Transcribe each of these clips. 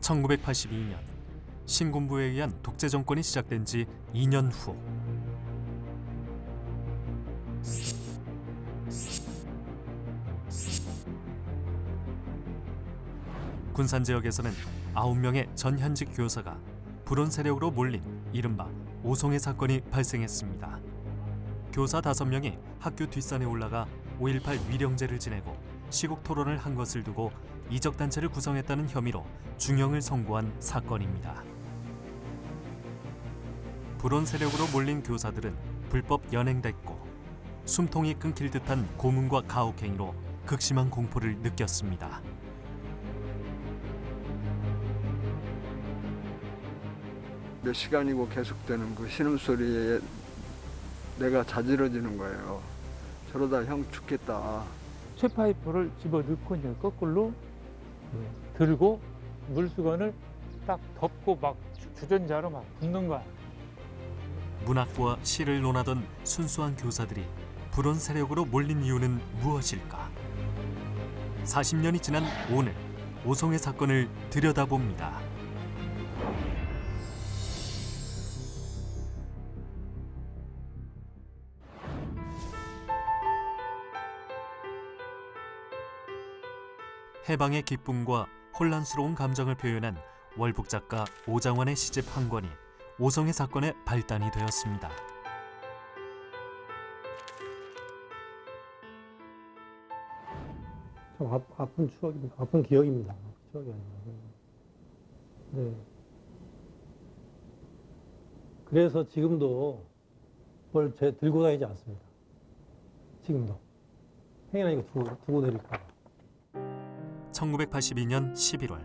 1982년 신군부에 의한 독재 정권이 시작된 지 2년 후 군산 지역에서는 9명의 전 현직 교사가 불온 세력으로 몰린 이른바 오송해 사건이 발생했습니다. 교사 5명이 학교 뒷산에 올라가 5.18 위령제를 지내고 시국 토론을 한 것을 두고 이적단체를 구성했다는 혐의로 중형을 선고한 사건입니다. 불온 세력으로 몰린 교사들은 불법 연행됐고 숨통이 끊길 듯한 고문과 가혹행위로 극심한 공포를 느꼈습니다. 몇 시간이고 계속되는 그 신음소리에 내가 자지러지는 거예요. 저러다 형 죽겠다. 쇠파이프를 집어넣고 이제 거꾸로 들고 물수건을 딱 덮고 막 주전자로 막 붓는 거야. 문학과 시를 논하던 순수한 교사들이 불온 세력으로 몰린 이유는 무엇일까? 40년이 지난 오늘 오송해 사건을 들여다봅니다. 해방의 기쁨과 혼란스러운 감정을 표현한 월북 작가 오장환의 시집 한 권이 오송해 사건의 발단이 되었습니다. 좀 아픈 추억입니다. 아픈 기억입니다. 추억이 아니라. 네. 그래서 지금도 뭘 들고 다니지 않습니다. 지금도. 행여나 이거 두고 내릴까. 1982년 11월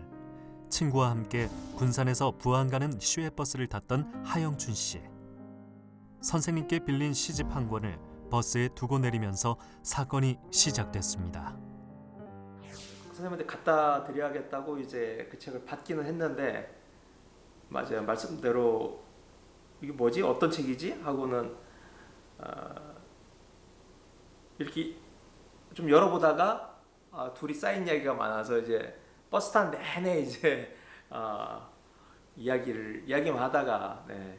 친구와 함께 군산에서 부안 가는 시외버스를 탔던 하영춘 씨. 선생님께 빌린 시집 한 권을 버스에 두고 내리면서 사건이 시작됐습니다. 선생님한테 갖다 드려야겠다고 이제 그 책을 받기는 했는데 맞아요. 말씀대로 이게 뭐지? 어떤 책이지? 하고는 이렇게 좀 열어보다가 둘이 쌓인 이야기가 많아서 이제 버스 타는 내내 이제 이야기만 하다가 네.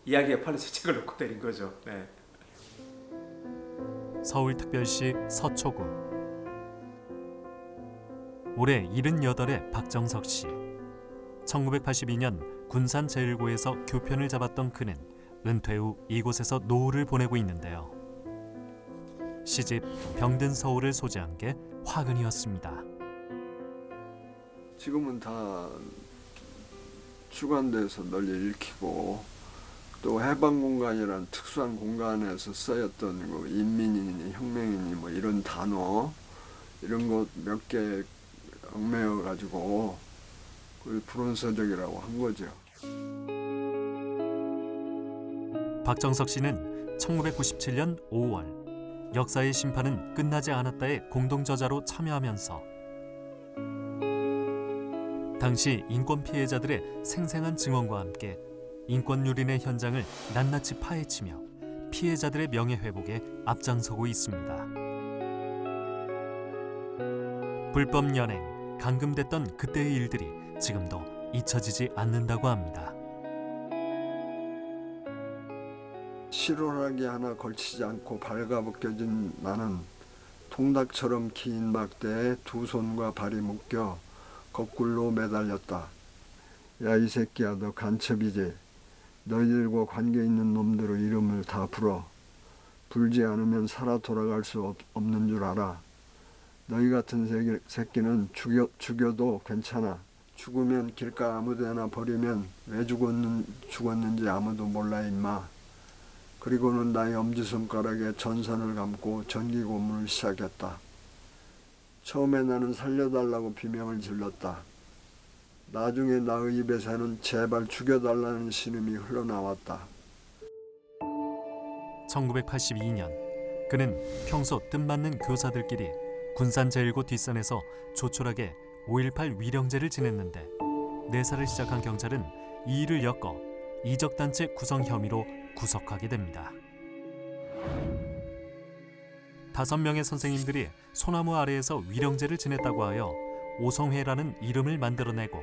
이야기에 팔려서 책을 놓고 내린 거죠. 네. 서울특별시 서초구. 올해 78의 박정석 씨. 1982년 군산제일고에서 교편을 잡았던 그는 은퇴 후 이곳에서 노후를 보내고 있는데요. 시집 병든 서울을 소재한 게 화근이었습니다. 지금은 다 주관돼서 널리 읽히고 또 해방공간이라는 특수한 공간에서 쓰였던 그 인민이니 혁명이니 뭐 이런 단어 이런 것 몇 개 얽매여 가지고 그걸 불온서적이라고 한 거죠. 박정석 씨는 1997년 5월 역사의 심판은 끝나지 않았다의 공동저자로 참여하면서 당시 인권 피해자들의 생생한 증언과 함께 인권 유린의 현장을 낱낱이 파헤치며 피해자들의 명예회복에 앞장서고 있습니다. 불법 연행, 감금됐던 그때의 일들이 지금도 잊혀지지 않는다고 합니다. 실오라기 하나 걸치지 않고 발가벗겨진 나는 통닭처럼 긴 막대에 두 손과 발이 묶여 거꾸로 매달렸다. 야 이 새끼야 너 간첩이지. 너희들과 관계 있는 놈들의 이름을 다 불어. 불지 않으면 살아 돌아갈 수 없는 줄 알아. 너희 같은 새끼는 죽여도 괜찮아. 죽으면 길가 아무데나 버리면 왜 죽었는지 아무도 몰라 임마. 그리고는 나의 엄지손가락에 전선을 감고 전기고문을 시작했다. 처음에 나는 살려달라고 비명을 질렀다. 나중에 나의 입에서는 제발 죽여달라는 신음이 흘러나왔다. 1982년 그는 평소 뜻맞는 교사들끼리 군산제일고 뒷산에서 조촐하게 5.18 위령제를 지냈는데 4살을 시작한 경찰은 이 일을 엮어 이적단체 구성 혐의로 구속하게 됩니다. 5명의 선생님들이 소나무 아래에서 위령제를 지냈다고 하여 오성회라는 이름을 만들어내고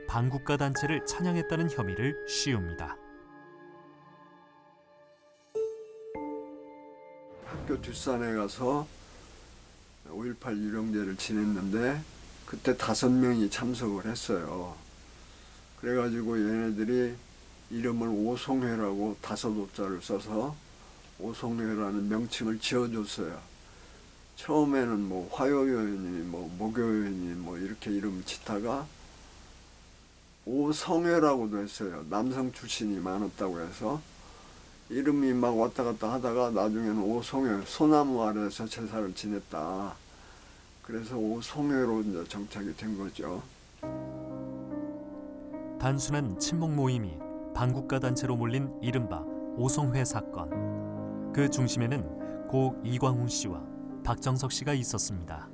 반국가 단체를 찬양했다는 혐의를 씌웁니다. 학교 뒷산에 가서 5.18 유령제를 지냈는데 그때 5명이 참석을 했어요. 그래가지고 얘네들이 이름을 오송회라고 5오자를 써서 오송회라는 명칭을 지어줬어요. 처음에는 뭐 화요연이 뭐 목요연이 뭐 이렇게 이름을 짓다가 오성회라고도 했어요. 남성 출신이 많았다고 해서 이름이 막 왔다 갔다 하다가 나중에는 오송회, 소나무 아래에서 제사를 지냈다. 그래서 오송회로 이제 정착이 된 거죠. 단순한 친목 모임이 반국가 단체로 몰린 이른바 오송회 사건. 그 중심에는 고 이광훈 씨와 박정석 씨가 있었습니다.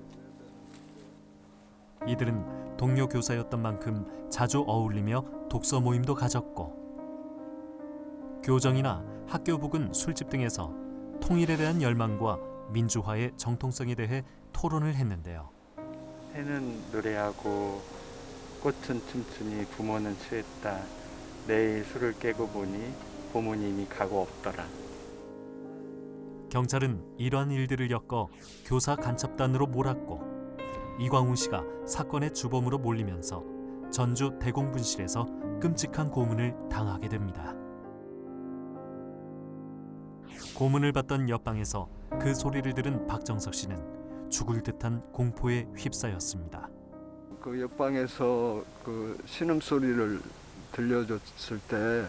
이들은 동료 교사였던 만큼 자주 어울리며 독서 모임도 가졌고 교정이나 학교 부근 술집 등에서 통일에 대한 열망과 민주화의 정통성에 대해 토론을 했는데요. 해는 노래하고 꽃은 춤추니 부모는 취했다. 내일 술을 깨고 보니 부모님이 가고 없더라. 경찰은 이러한 일들을 엮어 교사 간첩단으로 몰았고 이광훈 씨가 사건의 주범으로 몰리면서 전주 대공분실에서 끔찍한 고문을 당하게 됩니다. 고문을 받던 옆방에서 그 소리를 들은 박정석 씨는 죽을 듯한 공포에 휩싸였습니다. 그 옆방에서 그 신음소리를 들려줬을 때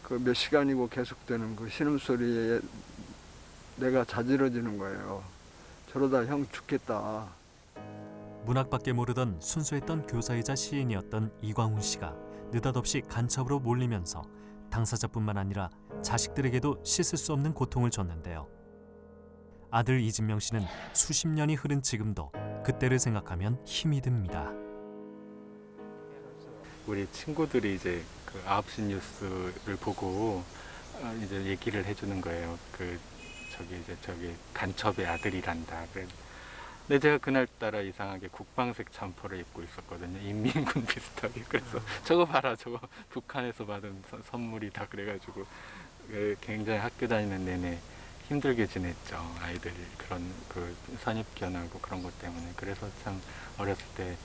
그 몇 시간이고 계속되는 그 신음소리에 내가 자지러지는 거예요. 저러다 형 죽겠다. 문학밖에 모르던 순수했던 교사이자 시인이었던 이광훈 씨가 느닷없이 간첩으로 몰리면서 당사자뿐만 아니라 자식들에게도 씻을 수 없는 고통을 줬는데요. 아들 이진명 씨는 수십 년이 흐른 지금도 그때를 생각하면 힘이 듭니다. 우리 친구들이 이제 그 9시 뉴스를 보고 이제 얘기를 해주는 거예요. 저기 간첩의 아들이란다. 근데 제가 그날따라 이상하게 국방색 점퍼를 입고 있었거든요. 인민군 비슷하게. 그래서 저거 봐라, 저거 북한에서 받은 선물이다. 그래가지고 굉장히 학교 다니는 내내 힘들게 지냈죠. 아이들 그런 그 선입견하고 그런 것 때문에. 그래서 참 어렸을 때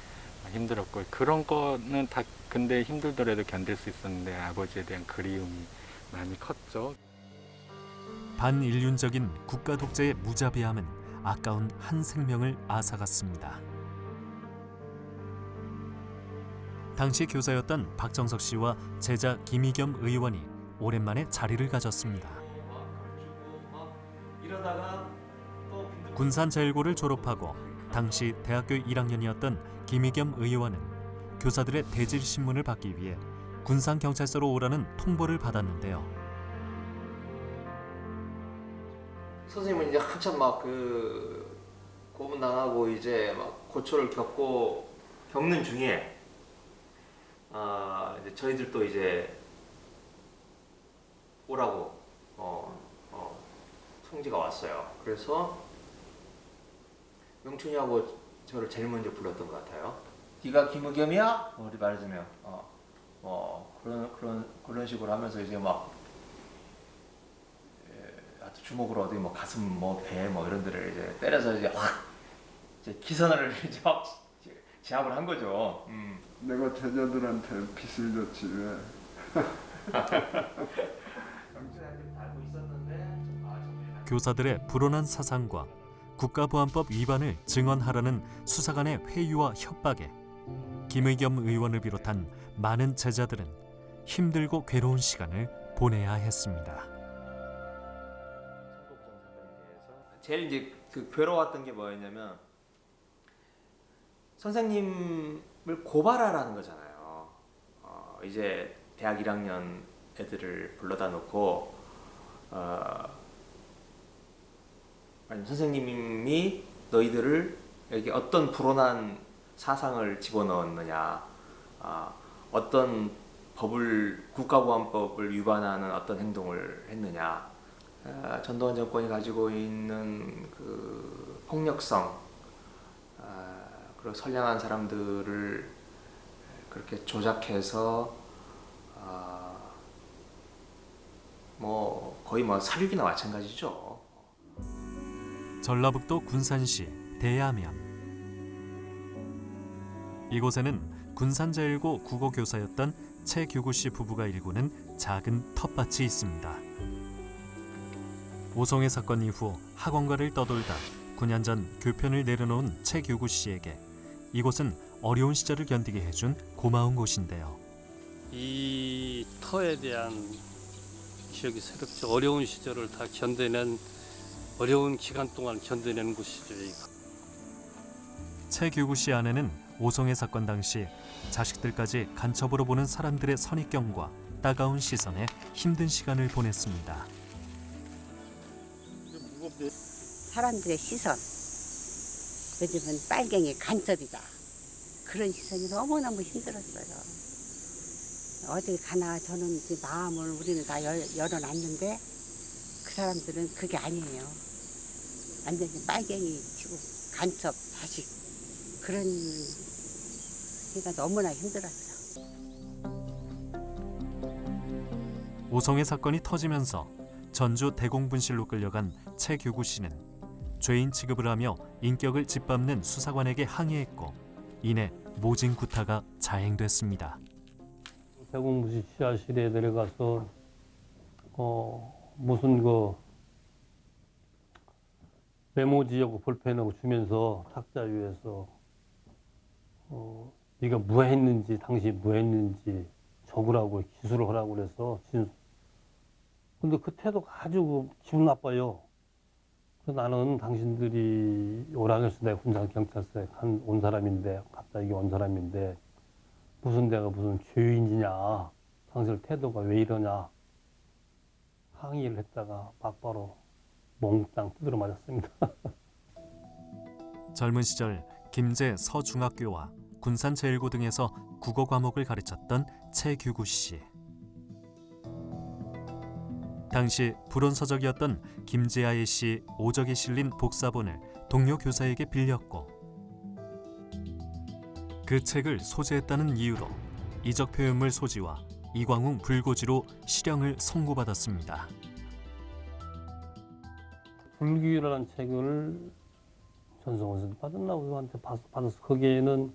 힘들었고 그런 거는 다 근데 힘들더라도 견딜 수 있었는데 아버지에 대한 그리움이 많이 컸죠. 반인륜적인 국가 독재의 무자비함은 아까운 한 생명을 앗아갔습니다. 당시 교사였던 박정석 씨와 제자 김희겸 의원이 오랜만에 자리를 가졌습니다. 군산제일고를 졸업하고 당시 대학교 1학년이었던 김희겸 의원은 교사들의 대질 신문을 받기 위해 군산경찰서로 오라는 통보를 받았는데요. 선생님은 이제 한참 막 그 고문 당하고 이제 막 고초를 겪는 중에 이제 저희들도 이제 오라고 통지가 왔어요. 그래서 명춘이하고 저를 제일 먼저 불렀던 것 같아요. 네가 김의겸이야? 우리 말해주면 그런 식으로 하면서 이제 막 주먹으로 어디 뭐 가슴 뭐 배 뭐 이런 데를 이제 때려서 이제 확 이제 기선을 이제 확 제압을 한 거죠. 내가 제자들한테 빚을 졌지 왜. 교사들의 불온한 사상과 국가보안법 위반을 증언하라는 수사관의 회유와 협박에 김의겸 의원을 비롯한 많은 제자들은 힘들고 괴로운 시간을 보내야 했습니다. 제일 이제 그 괴로웠던 게 뭐였냐면 선생님을 고발하라는 거잖아요. 이제 대학 1학년 애들을 불러다 놓고 아니, 선생님이 너희들을 여기 어떤 불온한 사상을 집어넣었느냐, 어떤 국가보안법을 위반하는 어떤 행동을 했느냐, 전두환 정권이 가지고 있는 그 폭력성, 그리고 선량한 사람들을 그렇게 조작해서 뭐 거의 뭐 사륙이나 마찬가지죠. 전라북도 군산시 대야면. 이곳에는 군산 제1고 국어교사였던 최규구 씨 부부가 일구는 작은 텃밭이 있습니다. 오송의 사건 이후 학원가를 떠돌다 9년 전 교편을 내려놓은 최규구 씨에게 이곳은 어려운 시절을 견디게 해준 고마운 곳인데요. 이 터에 대한 기억이 새롭죠. 어려운 시절을 다 견뎌낸, 어려운 기간 동안 견뎌낸 곳이죠. 여기가. 최규구 씨 아내는 오송의 사건 당시 자식들까지 간첩으로 보는 사람들의 선입견과 따가운 시선에 힘든 시간을 보냈습니다. 사람들의 시선, 요즘은 빨갱이 간첩이다. 그런 시선이 너무너무 힘들었어요. 어딜 가나 저는 이제 마음을 우리는 다 열어놨는데 그 사람들은 그게 아니에요. 완전히 빨갱이 치고 간첩, 자식 그런 게가 너무나 힘들었죠. 오송의 사건이 터지면서 전주 대공분실로 끌려간 최규구 씨는 죄인 취급을 하며 인격을 짓밟는 수사관에게 항의했고 이내 모진 구타가 자행됐습니다. 대공무시 지하실에 내려가서 무슨 그 메모지하고 볼펜하고 주면서 탁자 위에서 네가 무했는지 당시 무했는지 적으라고 기술을 하라고 그래서 근데 그 태도가 아주 기분 나빠요. 그래서 나는 당신들이 오락에서 내가 군산경찰서에 온 사람인데 갑자기 온 사람인데 무슨 내가 무슨 죄인이냐, 당신 태도가 왜 이러냐 항의를 했다가 막바로 몽땅 두드려 맞았습니다. 젊은 시절 김제 서중학교와 군산 제1고 등에서 국어 과목을 가르쳤던 최규구 씨. 당시 불온서적이었던 김재하의 시 오적이 실린 복사본을 동료 교사에게 빌렸고 그 책을 소지했다는 이유로 이적 표현물 소지와 이광웅 불고지로 실형을 선고받았습니다. 불기라는 책을 전성원에서 받았나 우리한테 받아서 거기에는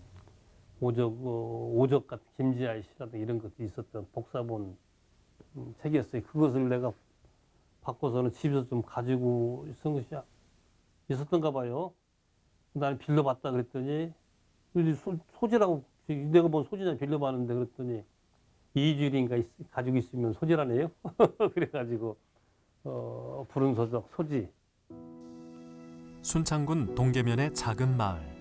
오적 같은 김지아의 시라든가 이런 것도 있었던 복사본 책이었어요. 그것을 내가 바꿔서는 집에서 좀 가지고 있은 것이 있었던가 봐요. 나는 빌려봤다 그랬더니 소지라고 내가 뭐 소지냐 빌려봤는데 그랬더니 2주일인가 가지고 있으면 소지라네요. 그래가지고 불운서적 소지. 순창군 동계면의 작은 마을.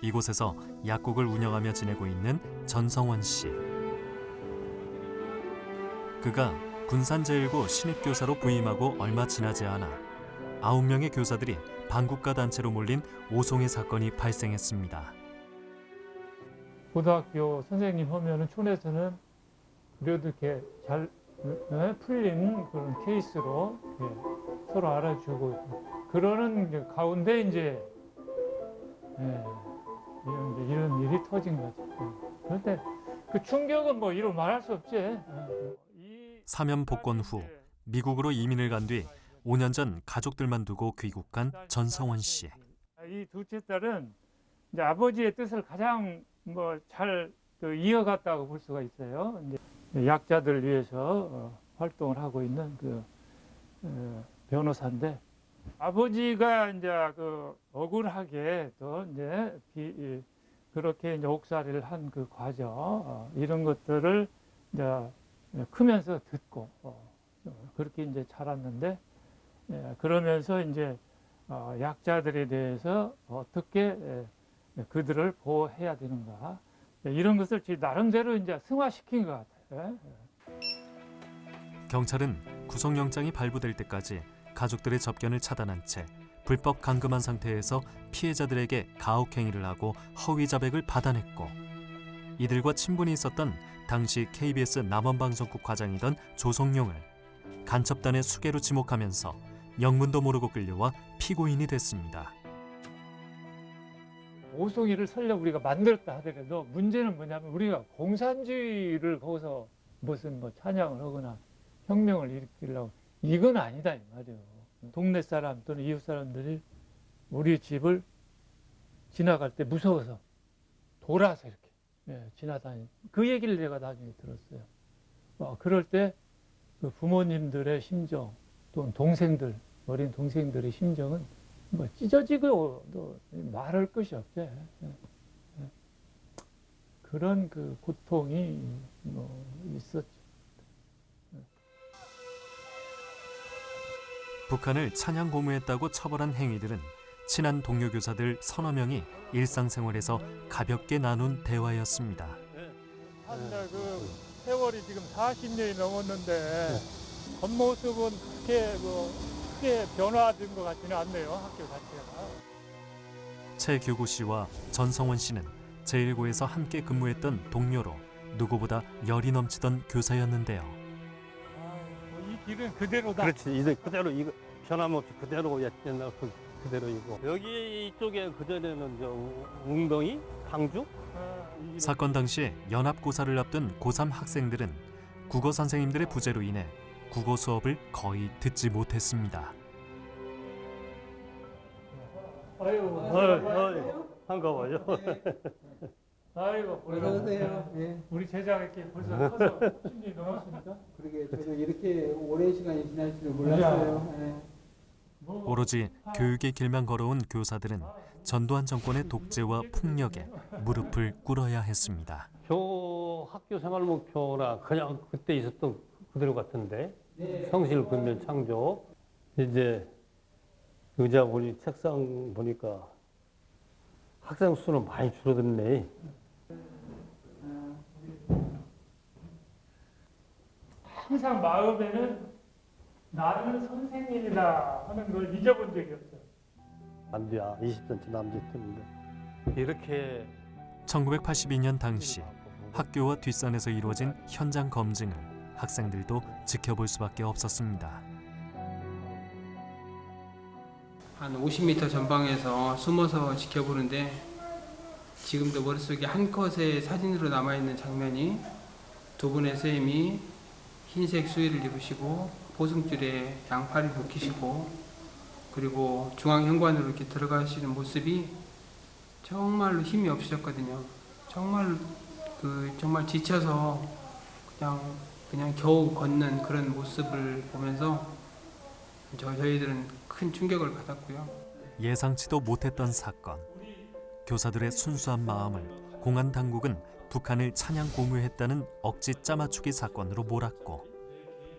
이곳에서 약국을 운영하며 지내고 있는 전성원 씨. 그가 군산 제1고 신입교사로 부임하고 얼마 지나지 않아 9명의 교사들이 반국가 단체로 몰린 오송의 사건이 발생했습니다. 고등학교 선생님 하면은 촌에서는 그래도 이렇게 잘 풀린 그런 케이스로 서로 알아주고 그러는 가운데 이제 이런 일이 터진 거죠. 그런데 그 충격은 뭐 이루 말할 수 없지. 사면 복권 후 미국으로 이민을 간 뒤 5년 전 가족들만 두고 귀국한 전성원 씨. 이 둘째 딸은 이제 아버지의 뜻을 가장 잘 이어갔다고 볼 수가 있어요. 이제 약자들 위해서 활동을 하고 있는 그 변호사인데 아버지가 이제 그 억울하게 또 이제 그렇게 이제 옥살이를 한 그 과정 이런 것들을 이제 크면서 듣고 그렇게 이제 자랐는데 그러면서 이제 약자들에 대해서 어떻게 그들을 보호해야 되는가 이런 것을 나름대로 이제 승화시킨 것 같아요. 경찰은 구속영장이 발부될 때까지 가족들의 접견을 차단한 채 불법 감금한 상태에서 피해자들에게 가혹행위를 하고 허위 자백을 받아냈고 이들과 친분이 있었던 당시 KBS 남원방송국 과장이던 조성룡을 간첩단의 수괴로 지목하면서 영문도 모르고 끌려와 피고인이 됐습니다. 오송이를 설령 우리가 만들었다 하더라도 문제는 뭐냐면 우리가 공산주의를 거기서 무슨 뭐 찬양을 하거나 혁명을 일으키려고 이건 아니다 이 말이에요. 동네 사람 또는 이웃 사람들이 우리 집을 지나갈 때 무서워서 돌아서 이렇게 지나다니 그 얘기를 내가 나중에 들었어요. 그럴 때 그 부모님들의 심정 또는 동생들 어린 동생들의 심정은 뭐 찢어지고 말할 것이 없지. 그런 그 고통이 있었죠. 북한을 찬양 고무했다고 처벌한 행위들은 친한 동료 교사들 서너 명이 일상생활에서 가볍게 나눈 대화였습니다. 한데 그 세월이 지금 40년이 넘었는데 겉모습은 크게 변화된 것 같지는 않네요. 학교 자체가. 최규구 씨와 전성원 씨는 제1고에서 함께 근무했던 동료로 누구보다 열이 넘치던 교사였는데요. 이 길은 그대로다. 그렇지. 이제 그대로 이거 변함없이 그대로 옛날 그대로 이거. 여기 이쪽에 그전에는 저 웅덩이, 강주. 사건 당시 연합고사를 앞둔 고3 학생들은 국어 선생님들의 부재로 인해 국어 수업을 거의 듣지 못했습니다. 아유, 반가워요. 아이고, 어서오세요. 예. 우리 제자가 이렇게 벌써 커서 10년이 넘었습니까? 그러게 저도 이렇게 오랜 시간이 지날 줄은 몰랐어요. 예. 오로지 교육의 길만 걸어온 교사들은 전두환 정권의 독재와 폭력에 무릎을 꿇어야 했습니다. 학교 생활 목표나 그냥 그때 있었던 그대로 같은데 성실 근면 창조. 이제 의자 보니 책상 보니까 학생 수는 많이 줄어들네. 항상 마음에는 나는 선생님이다 하는 걸 잊어본 적이 없어요. 남자야 20cm 남짓했는데 이렇게 1982년 당시 학교와 뒷산에서 이루어진 현장 검증을 학생들도 지켜볼 수밖에 없었습니다. 한 50m 전방에서 숨어서 지켜보는데 지금도 머릿속에 한 컷의 사진으로 남아있는 장면이 두 분의 선생님이 흰색 수의를 입으시고 보승줄에 양팔을 묶이시고 그리고 중앙현관으로 이렇게 들어가시는 모습이 정말로 힘이 없으셨거든요. 정말 지쳐서 그냥 겨우 걷는 그런 모습을 보면서 저희들은 큰 충격을 받았고요. 예상치도 못했던 사건. 교사들의 순수한 마음을 공안 당국은 북한을 찬양 고무했다는 억지 짜맞추기 사건으로 몰았고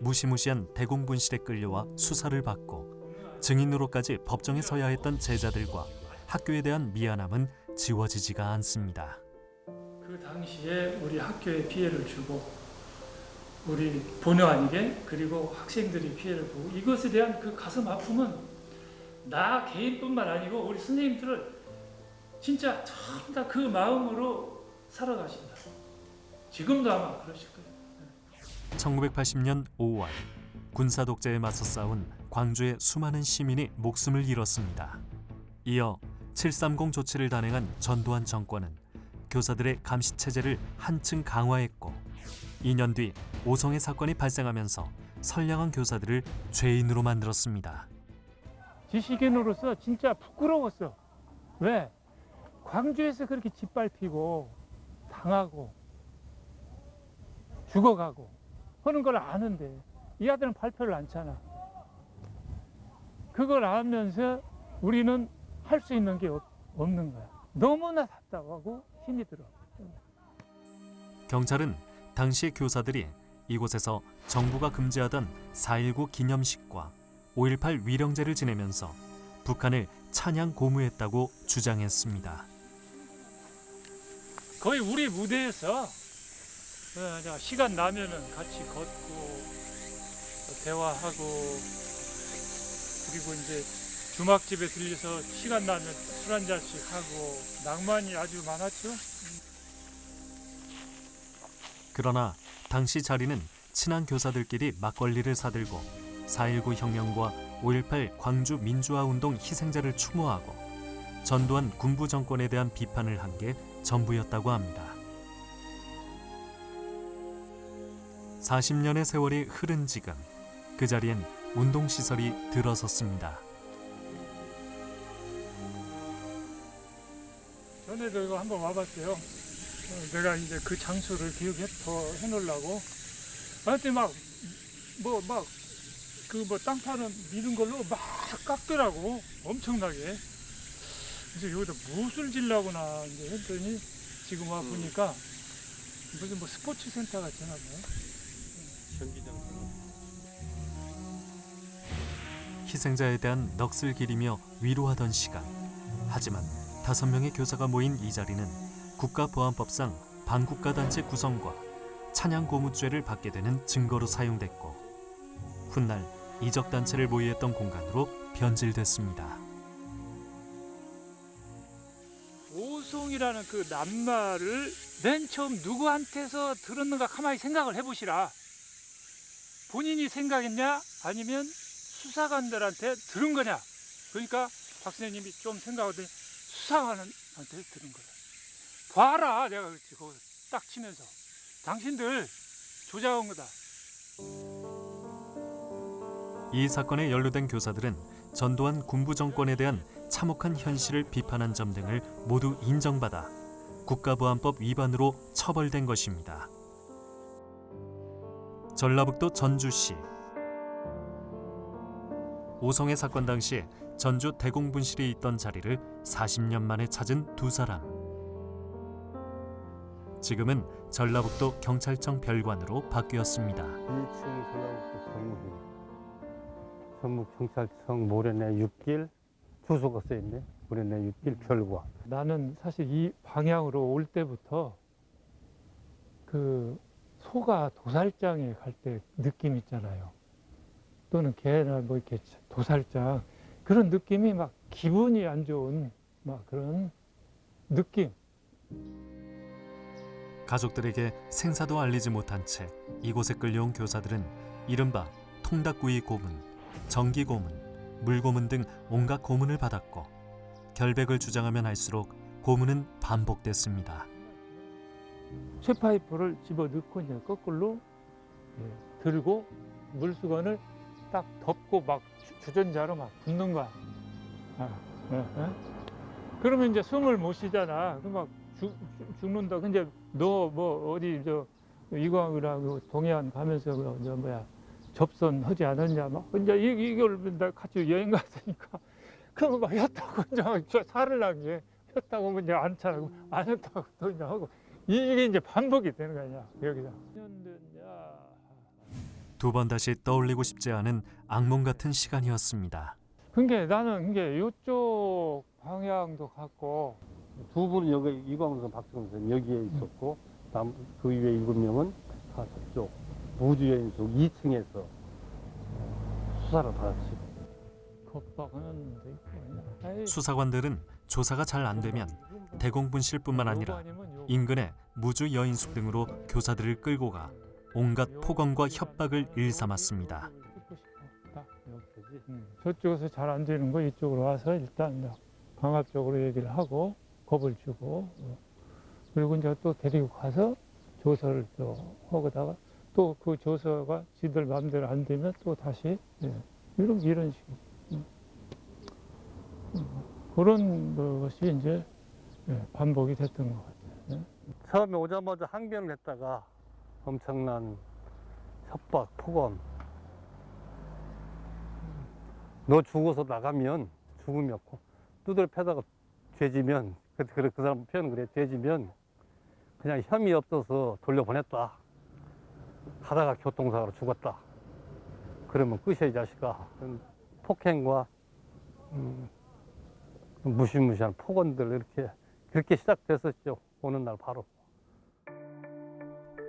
무시무시한 대공분실에 끌려와 수사를 받고 증인으로까지 법정에 서야 했던 제자들과 학교에 대한 미안함은 지워지지가 않습니다. 그 당시에 우리 학교에 피해를 주고 우리 본의 아니게 그리고 학생들이 피해를 보고 이것에 대한 그 가슴 아픔은 나 개인뿐만 아니고 우리 선생님들을 진짜 전부 다 그 마음으로 살아가신다. 지금도 아마 그러실 거예요. 1980년 5월 군사 독재에 맞서 싸운 광주의 수많은 시민이 목숨을 잃었습니다. 이어 730 조치를 단행한 전두환 정권은 교사들의 감시 체제를 한층 강화했고 2년 뒤 오송의 사건이 발생하면서 선량한 교사들을 죄인으로 만들었습니다. 지식인으로서 진짜 부끄러웠어. 왜? 광주에서 그렇게 짓밟히고 당하고 죽어가고 하는 걸 아는데 이 아들은 발표를 않잖아. 그걸 알면서 우리는 할 수 있는 게 없는 거야. 너무나 답답하고 힘이 들어. 경찰은 당시 교사들이 이곳에서 정부가 금지하던 4.19 기념식과 5.18 위령제를 지내면서 북한을 찬양 고무했다고 주장했습니다. 거의 우리 무대에서 시간 나면은 같이 걷고 대화하고 그리고 이제 주막집에 들려서 시간 나면 술 한 잔씩 하고 낭만이 아주 많았죠. 그러나 당시 자리는 친한 교사들끼리 막걸리를 사들고 4.19 혁명과 5.18 광주 민주화운동 희생자를 추모하고 전두환 군부 정권에 대한 비판을 한 게 전부였다고 합니다. 40년의 세월이 흐른 지금 그 자리엔 운동시설이 들어섰습니다. 전에도 이거 한번 와봤어요. 내가 이제 그 장소를 기억해 놓으려고. 하여튼 땅 파는 미는 걸로 막 깎더라고. 엄청나게. 그래서 여기다 무엇을 지려고나 이제 했더니 지금 와 보니까 무슨 스포츠 센터 같지 않나요? 희생자에 대한 넋을 기리며 위로하던 시간. 하지만 5명의 교사가 모인 이 자리는 국가보안법상 반국가단체 구성과 찬양고무죄를 받게 되는 증거로 사용됐고 훗날 이적단체를 모의했던 공간으로 변질됐습니다. 오송이라는 그 낱말을 맨 처음 누구한테서 들었는가 가만히 생각을 해보시라. 본인이 생각했냐 아니면 수사관들한테 들은 거냐. 그러니까 박 선생님이 좀 생각하더니 수사관한테 들은 거다. 봐라, 내가 그렇지. 거기서 딱 치면서 당신들 조작한 거다. 이 사건에 연루된 교사들은 전두환 군부 정권에 대한 참혹한 현실을 비판한 점 등을 모두 인정받아 국가보안법 위반으로 처벌된 것입니다. 전라북도 전주시. 오송의 사건 당시 전주 대공분실이 있던 자리를 40년 만에 찾은 두 사람. 지금은 전라북도 경찰청 별관으로 바뀌었습니다. 2층 전라북도 경무기 전북경찰청 모래내 6길 주소가 써있네. 모래내 6길 별관. 나는 사실 이 방향으로 올 때부터 그 소가 도살장에 갈 때 느낌 있잖아요. 또는 개나 뭐 이렇게 도살장 그런 느낌이 막 기분이 안 좋은 막 그런 느낌. 가족들에게 생사도 알리지 못한 채 이곳에 끌려온 교사들은 이른바 통닭구이 고문, 전기 고문, 물고문 등 온갖 고문을 받았고 결백을 주장하면 할수록 고문은 반복됐습니다. 쇠파이프를 집어넣고 이제 거꾸로 들고 물수건을 딱 덮고 막 주전자로 막 붓는 거야. 그러면 이제 숨을 못 쉬잖아. 그럼 막 죽는다. 근데 너 뭐 어디 이광이라고 동해안 가면서 접선 하지 않았냐 막 이제 이걸 나 같이 여행 갔으니까 그거 막 했다고 이제 살을 나게 했다고 이제 안 차고 안 했다고 또 이제 하고 이게 이제 반복이 되는 거냐 여기서. 두 번 다시 떠올리고 싶지 않은 악몽 같은 시간이었습니다. 그러니까 나는 이게 이쪽 방향도 갔고 두 분은 여기 이광선, 박정선 여기에 있었고 그 위에 7명은 다 저쪽 무주여인숙 2층에서 수사를 받았지. 겁박하는 데 있고. 수사관들은 조사가 잘 안 되면 대공분실뿐만 아니라 인근의 무주 여인숙 등으로 교사들을 끌고 가 온갖 폭언과 협박을 일삼았습니다. 저쪽에서 잘 안 되는 거 이쪽으로 와서 일단 강압적으로 얘기를 하고 겁을 주고 그리고 이제 또 데리고 가서 조서를 또 하고다가 또 그 조서가 지들 마음대로 안 되면 또 다시 이런 식으로 그런 것이 이제 반복이 됐던 것 같아요. 처음에 오자마자 항변을 했다가 엄청난 협박, 폭언. 너 죽어서 나가면 죽음이었고 두들 패다가 죄지면 그 사람 표현은 그래. 죄지면 그냥 혐의 없어서 돌려보냈다. 가다가 교통사고로 죽었다. 그러면 끝이야 이 자식아. 폭행과 무시무시한 폭언들 그렇게 시작됐었죠. 오는 날 바로.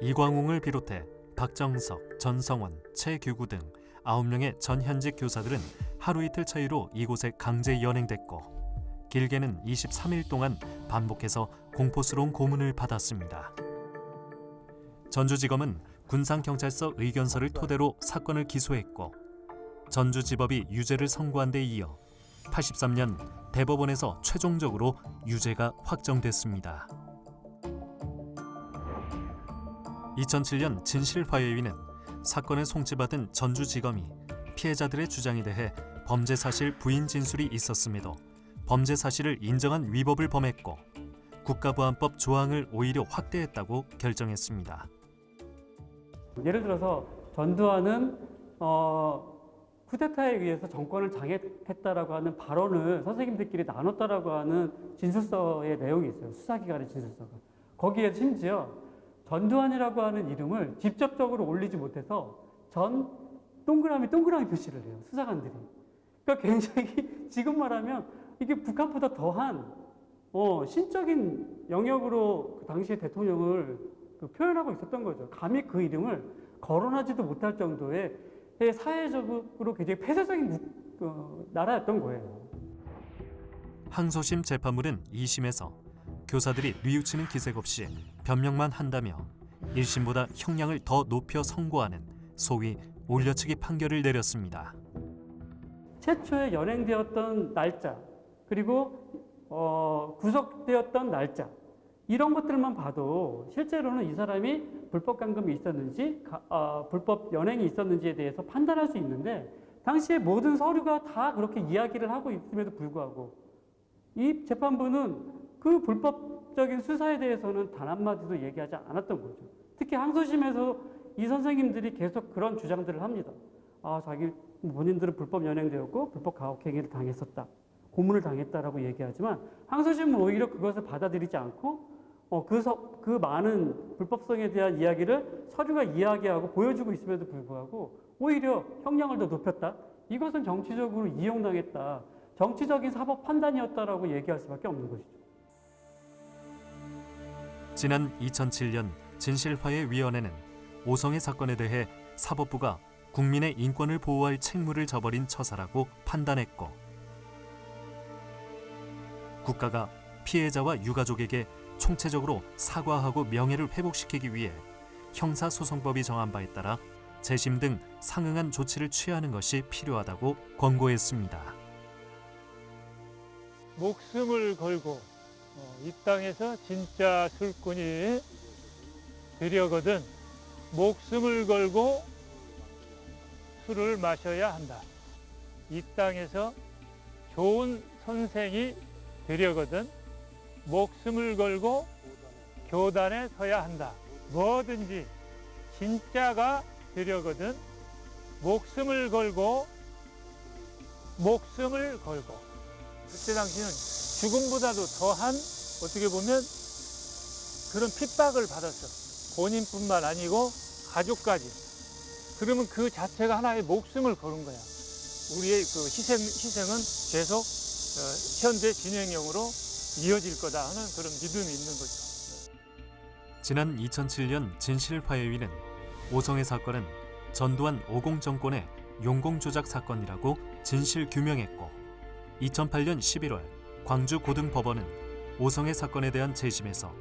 이광웅을 비롯해 박정석, 전성원, 최규구 등 9명의 전현직 교사들은 하루 이틀 차이로 이곳에 강제 연행됐고 길게는 23일 동안 반복해서 공포스러운 고문을 받았습니다. 전주지검은 군산경찰서 의견서를 토대로 사건을 기소했고 전주지법이 유죄를 선고한 데 이어 83년 대법원에서 최종적으로 유죄가 확정됐습니다. 2007년 진실화해위는 사건을 송치받은 전주지검이 피해자들의 주장에 대해 범죄 사실 부인 진술이 있었음에도 범죄 사실을 인정한 위법을 범했고 국가보안법 조항을 오히려 확대했다고 결정했습니다. 예를 들어서 전두환은 쿠데타에 의해서 정권을 장악했다라고 하는 발언을 선생님들끼리 나눴다라고 하는 진술서의 내용이 있어요. 수사기관의 진술서가. 거기에 심지어 전두환이라고 하는 이름을 직접적으로 올리지 못해서 전 동그라미 표시를 해요. 수사관들이. 그러니까 굉장히 지금 말하면 이게 북한보다 더한 신적인 영역으로 그 당시의 대통령을 표현하고 있었던 거죠. 감히 그 이름을 거론하지도 못할 정도의 사회적으로 굉장히 폐쇄적인 나라였던 거예요. 항소심 재판물은 2심에서 교사들이 뉘우치는 기색 없이 변명만 한다며 1심보다 형량을 더 높여 선고하는 소위 올려치기 판결을 내렸습니다. 최초에 연행되었던 날짜 그리고 구속되었던 날짜 이런 것들만 봐도 실제로는 이 사람이 불법 감금이 있었는지 불법 연행이 있었는지에 대해서 판단할 수 있는데 당시에 모든 서류가 다 그렇게 이야기를 하고 있음에도 불구하고 이 재판부는 그 불법적인 수사에 대해서는 단 한마디도 얘기하지 않았던 거죠. 특히 항소심에서 이 선생님들이 계속 그런 주장들을 합니다. 자기 본인들은 불법 연행되었고 불법 가혹행위를 당했었다. 고문을 당했다라고 얘기하지만 항소심은 오히려 그것을 받아들이지 않고 그 많은 불법성에 대한 이야기를 서류가 이야기하고 보여주고 있음에도 불구하고 오히려 형량을 더 높였다. 이것은 정치적으로 이용당했다. 정치적인 사법 판단이었다라고 얘기할 수밖에 없는 것이죠. 지난 2007년 진실화해위원회는 오성애 사건에 대해 사법부가 국민의 인권을 보호할 책무를 저버린 처사라고 판단했고 국가가 피해자와 유가족에게 총체적으로 사과하고 명예를 회복시키기 위해 형사소송법이 정한 바에 따라 재심 등 상응한 조치를 취하는 것이 필요하다고 권고했습니다. 목숨을 걸고 이 땅에서 진짜 술꾼이 되려거든 목숨을 걸고 술을 마셔야 한다. 이 땅에서 좋은 선생이 되려거든 목숨을 걸고 교단에 서야 한다. 뭐든지 진짜가 되려거든 목숨을 걸고 그때 당시는 죽음보다도 더한 어떻게 보면 그런 핍박을 받았어. 본인뿐만 아니고 가족까지. 그러면 그 자체가 하나의 목숨을 거는 거야. 우리의 그 희생은 계속 현재 진행형으로 이어질 거다 하는 그런 믿음이 있는 거죠. 지난 2007년 진실화해위는 오성애 사건은 전두환 50 정권의 용공조작 사건이라고 진실 규명했고 2008년 11월 광주고등법원은 오성애 사건에 대한 재심에서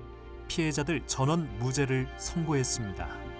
피해자들 전원 무죄를 선고했습니다.